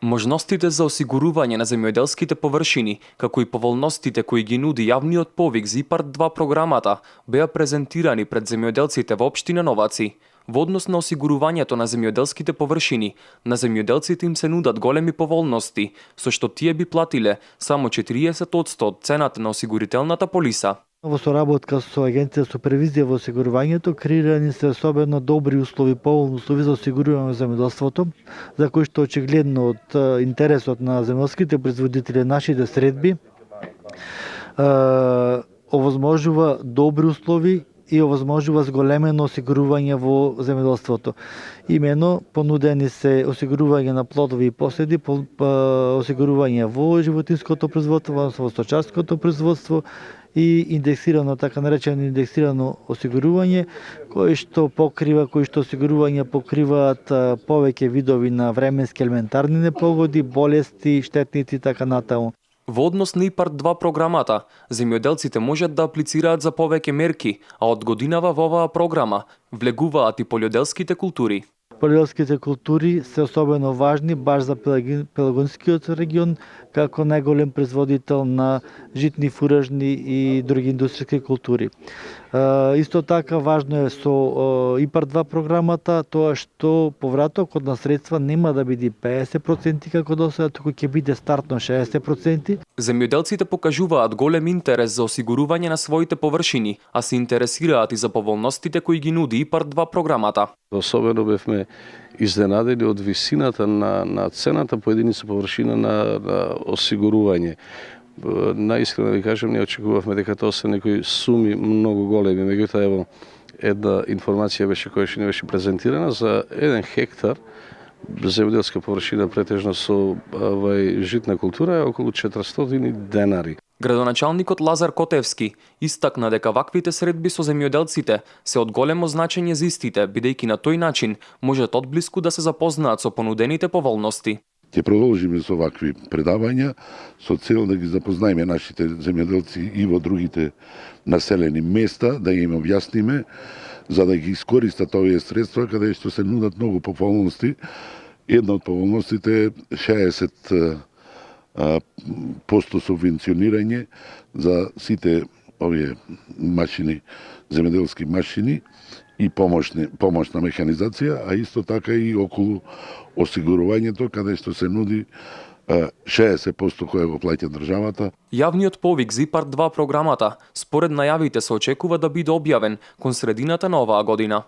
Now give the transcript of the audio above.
Можностите за осигурување на земјоделските површини, како и поволностите кои ги нуди јавниот повик за ИПАРД 2 програмата, беа презентирани пред земјоделците во општина Новаци. Во однос на осигурувањето на земјоделските површини, на земјоделците им се нудат големи поволности, со што тие би платиле само 40% од цената на осигурителната полиса. Во соработка со Агенција за супервизија во осигурувањето креирани се особено добри услови, поволни услови за осигурување во земјоделството, за кои што очигледно од интересот на земјоделските производители нашите средби овозможува добри услови и овозможува зголемено осигурување во земјоделството. Имено понудени се осигурување на плодови и поседи, осигурување во животинското производство, во сточарското производство и индексирано, така наречено индексирано осигурување, кои што осигурување покриваат повеќе видови на временски елементарни непогоди, болести, штетници и така натаму. Во однос на ИПАРД 2 програмата, земјоделците можат да аплицираат за повеќе мерки, а од годинава во оваа програма влегуваат и полјоделските култури. Полјоделските култури се особено важни баш за Пелагонскиот регион, како најголем производител на житни фуражни и други индустријски култури. Исто така важно е со ИПАРД 2 програмата тоа што повратокот на средства нема да биде 50% како досега, туку ќе биде стартно 60%. Земјоделците покажуваат голем интерес за осигурување на своите површини, а се интересираат и за поволностите кои ги нуди ИПАРД 2 програмата. Особено бевме изненадени од висината на цената по единица површина на осигурување. Наискрено да ви кажам, не очекувавме дека тоа се некои суми многу големи, меѓутоа ево една информација беше која што не беше презентирана за 1 хектар земјоделска површина претежно со житна култура е околу 400 денари. Градоначалникот Лазар Котевски истакна дека ваквите средби со земјоделците се од големо значење за истите, бидејќи на тој начин можат одблиску да се запознаат со понудените поволности. Ќе продолжиме со вакви предавања со цел да ги запознаеме нашите земјоделци и во другите населени места, да им објасниме за да ги искористат овие средства каде што се нудат многу поволности. Една од поволностите е 60% субвенционирање за сите овие машини, земјоделски машини и помошна механизација, а исто така и околу осигурувањето каде што се нуди 60% која го плаќа државата. Јавниот повик за ИПАРД 2 програмата според најавите се очекува да биде објавен кон средината на оваа година.